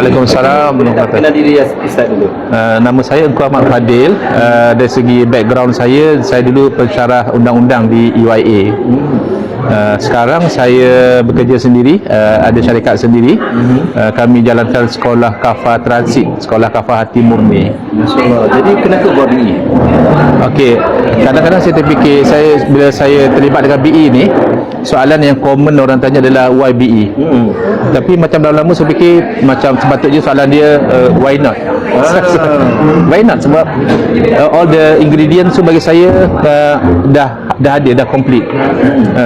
Waalaikumsalam. Kenal diri Ustaz dulu. Nama saya Engku Ahmad Fadil. Dari segi background saya dulu pensyarah undang-undang di UIA. Sekarang saya bekerja sendiri, ada syarikat sendiri. Kami jalankan sekolah kafah transit, sekolah kafah hati murni. Masya-Allah. Jadi kenapa buat BE? Okey, kadang-kadang saya terfikir, bila saya terlibat dengan BE ni, soalan yang common orang tanya adalah why BE. Tapi macam dah lama saya fikir macam sepatutnya soalan dia why not. Why not? Sebab all the ingredients tu bagi saya dah ada, dah complete.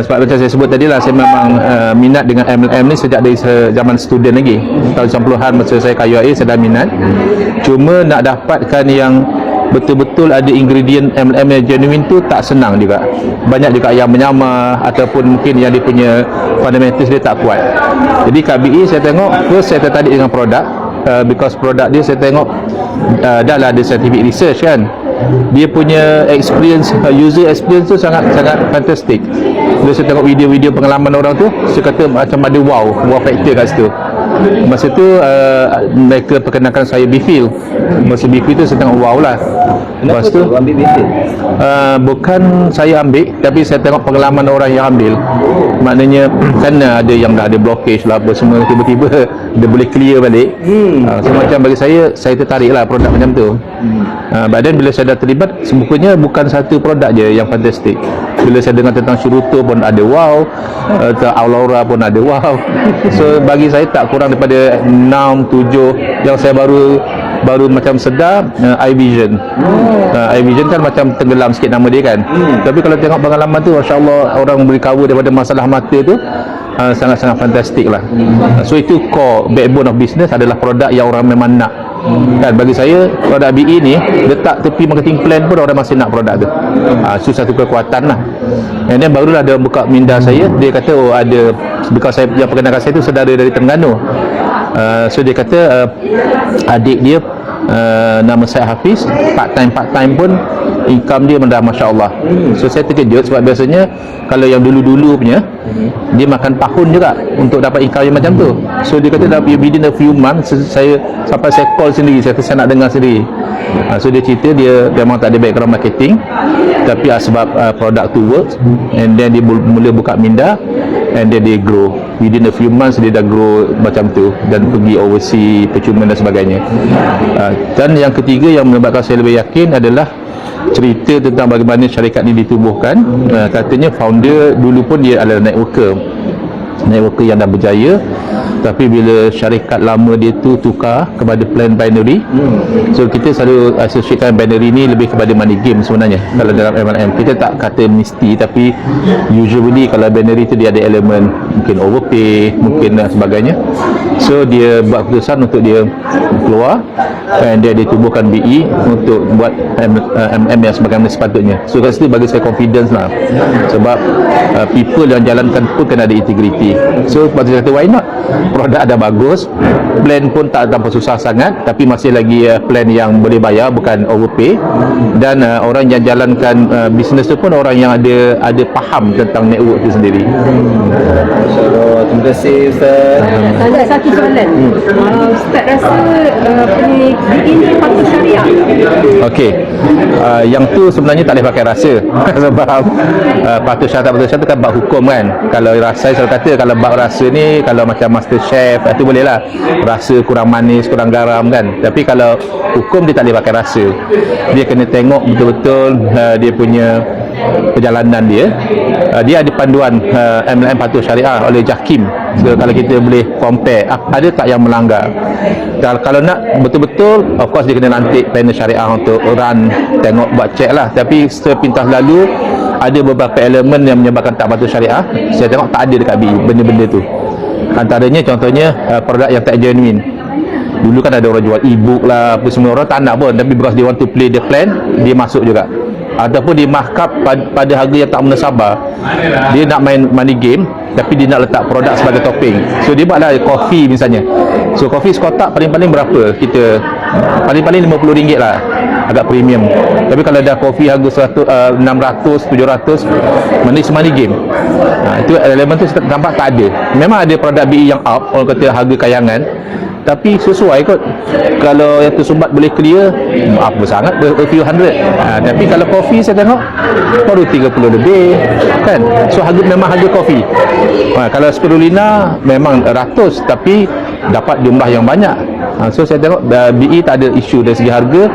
Sebab macam saya sebut tadi lah, saya memang minat dengan MLM ni sejak dari zaman student lagi. Tahun 90-an masa saya kat UIA saya dah minat. Cuma nak dapatkan yang betul-betul ada ingredient MLM yang genuine tu tak senang juga. Banyak juga yang menyamar ataupun mungkin yang dia punya fundamentals dia tak kuat. Jadi kat BE saya tengok, first saya tertarik dengan produk, because produk dia saya tengok dah lah ada scientific research kan. Dia punya experience, user experience tu sangat-sangat fantastic. Bila saya tengok video-video pengalaman orang tu, saya kata macam ada wow factor kat situ. Masa tu mereka perkenalkan saya Bifil. Masa Bifil tu saya tengok wow lah. Kenapa tu ambil Bifil? Bukan saya ambil, tapi saya tengok pengalaman orang yang ambil. Maknanya kan ada yang dah ada blockage lah apa semua, tiba-tiba dia boleh clear balik. So macam bagi saya tertarik lah produk macam tu. Badan bila saya dah terlibat, sebenarnya bukan satu produk je yang fantastic. Bila saya dengar tentang Syuruto pun ada wow, Aulora pun ada wow. So bagi saya tak kurang daripada 6, 7. Yang saya baru macam sedar iVision. iVision kan macam tenggelam sikit nama dia kan. Tapi kalau tengok pengalaman tu, Masya Allah, orang recover daripada masalah mata tu sangat-sangat fantastik lah. So itu core backbone of business adalah produk yang orang memang nak. Kan bagi saya produk BE ni letak tepi marketing plan pun orang masih nak produk tu. Itu satu kekuatan lah. And then barulah dia buka minda saya. Dia kata ada, because saya yang perkenalkan saya tu saudara dari Terengganu. So dia kata adik dia nama saya Hafiz, part time pun income dia dah Masya Allah. So saya terkejut sebab biasanya kalau yang dulu-dulu punya dia makan tahun juga untuk dapat income yang macam tu. So dia kata within a few months saya call sendiri, saya nak dengar sendiri. So dia cerita dia memang tak ada background marketing, tapi sebab produk tu works, and then dia mula buka minda, and then dia grow. Within a few months dia dah grow macam tu dan pergi overseas, percuma dan sebagainya. Dan yang ketiga yang menyebabkan saya lebih yakin adalah cerita tentang bagaimana syarikat ni ditubuhkan. Katanya founder dulu pun dia adalah networker yang dah berjaya, tapi bila syarikat lama dia tu tukar kepada plan binary, so kita selalu associatekan binary ni lebih kepada money game sebenarnya. Kalau dalam MLM kita tak kata mesti, tapi usually kalau binary tu dia ada elemen mungkin overpay, mungkin dan sebagainya. So dia buat keputusan untuk dia keluar, dan dia tubuhkan BE untuk buat MLM yang sebagaimana sepatutnya. So kat situ bagi saya confidence lah, sebab people yang jalankan pun kena ada integrity. So sebab saya kata why not, produk dah bagus, plan pun tak terlalu susah sangat, tapi masih lagi plan yang boleh bayar, bukan overpay, dan orang yang jalankan bisnes tu pun orang yang ada faham tentang network tu sendiri. InsyaAllah. Terima kasih Ustaz. Tanya satu soalan. Ustaz rasa ini faktor syariah? Okey, yang tu sebenarnya tak boleh pakai rasa. Sebab patut syariah tu kan bab hukum kan. Kalau rasa, saya kata kalau bab rasa ni, kalau macam master chef itu boleh lah, rasa kurang manis, kurang garam kan. Tapi kalau hukum dia tak boleh pakai rasa. Dia kena tengok betul-betul dia punya perjalanan dia. Dia ada panduan MLM patuh syariah oleh JAKIM. So, kalau kita boleh compare, ada tak yang melanggar. Kalau nak betul-betul, of course dia kena lantik panel syariah untuk run, tengok, buat check lah. Tapi sepintas lalu ada beberapa elemen yang menyebabkan tak patuh syariah. Saya tengok tak ada dekat BE benda-benda tu. Antaranya contohnya produk yang tak genuine. Dulu kan ada orang jual e-book lah, apa semua, orang tak nak pun, tapi because they want to play the plan, dia masuk juga. Ataupun dia markup pada harga yang tak munasabah. Dia nak main money game, tapi dia nak letak produk sebagai topping. So dia buatlah kopi misalnya. So kopi sekotak paling-paling berapa? Kita paling-paling RM50 lah, agak premium. Tapi kalau dah kopi harga 600, 700, money game. Itu elemen tu nampak tak ada. Memang ada produk BE yang up, orang kata harga kayangan, tapi sesuai kot. Kalau yang tersumbat boleh clear, apa sangat, a few hundred. Tapi kalau kopi saya tengok baru 30 lebih kan. So memang harga kopi. Kalau spirulina memang ratus, tapi dapat jumlah yang banyak. So saya tengok BE tak ada isu dari segi harga.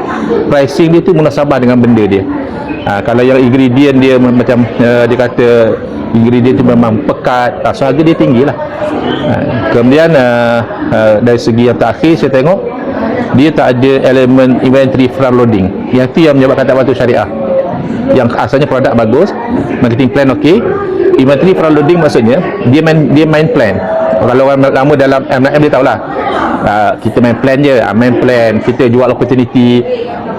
Pricing dia tu munasabah dengan benda dia. Kalau yang ingredient dia macam dia kata ingredient tu memang pekat, so harga dia tinggi lah. Kemudian dari segi yang terakhir saya tengok dia tak ada elemen inventory front loading. Yang tu yang menyebabkan tak patut syariah. Yang asalnya produk bagus, marketing plan okey, inventory front loading maksudnya dia main plan. Kalau orang lama dalam M&M dia tahulah, kita main plan je, main plan, kita jual opportunity.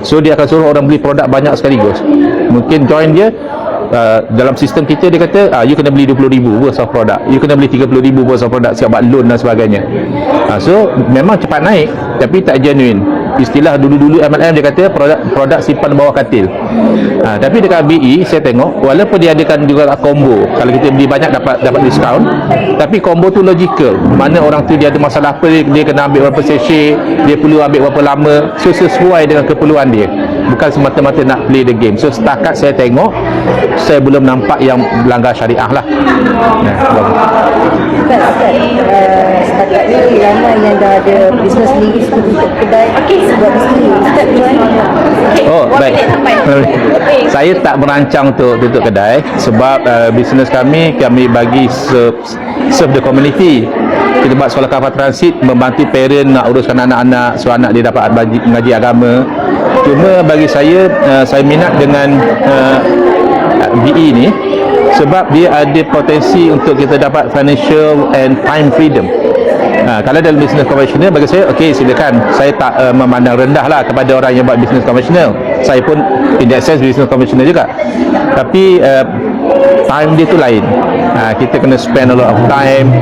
So dia akan suruh orang beli produk banyak sekaligus. Mungkin join dia dalam sistem kita, dia kata you kena beli 20,000 worth of produk, you kena beli 30,000 worth of produk, siap buat loan dan sebagainya. So memang cepat naik tapi tak genuine. Istilah dulu-dulu M&M dia kata produk simpan bawah katil. Tapi dekat BE saya tengok walaupun dia adakan juga combo, kalau kita beli banyak dapat diskaun, tapi combo tu logical. Mana orang tu dia ada masalah apa, dia kena ambil berapa sachet, dia perlu ambil berapa lama, so sesuai dengan keperluan dia, bukan semata-mata nak play the game. So setakat saya tengok, saya belum nampak yang melanggar syariah lah. Setakat ni ramai yang dah ada bisnes sendiri, tutup kedai sebab sendiri. Ustaz Oh, baik. Saya tak merancang untuk tutup kedai sebab bisnes kami bagi serve the community. Kita buat sekolah kafah transit, membantu parent nak uruskan anak-anak, so anak dia dapat mengaji agama. Cuma bagi saya minat dengan BE ni sebab dia ada potensi untuk kita dapat financial and time freedom. Kalau dalam bisnes konvensional, bagi saya okey, silakan. Saya tak memandang rendah lah kepada orang yang buat bisnes konvensional. Saya pun in that sense bisnes konvensional juga, tapi time dia tu lain. Kita kena spend a lot of time.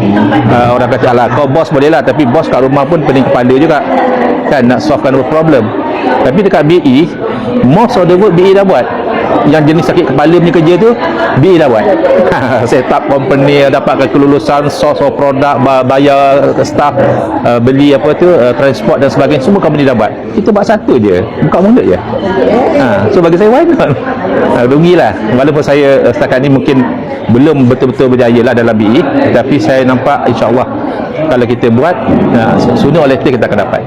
Orang kata alah kau bos boleh lah, tapi bos kat rumah pun pening kepala juga kan, nak solvekan problem. Tapi dekat BE, most of the work BE dah buat. Yang jenis sakit kepala punya kerja tu BE dah buat. Set up company, dapatkan kelulusan, source of produk, bayar staff, beli apa tu, transport dan sebagainya, semua company dah buat. Kita buat satu je, buka mulut je. So bagi saya why not? Rugilah. Walaupun saya setakat ni mungkin belum betul-betul berjaya lah dalam BE, tapi saya nampak insya-Allah kalau kita buat, sooner or later kita akan dapat.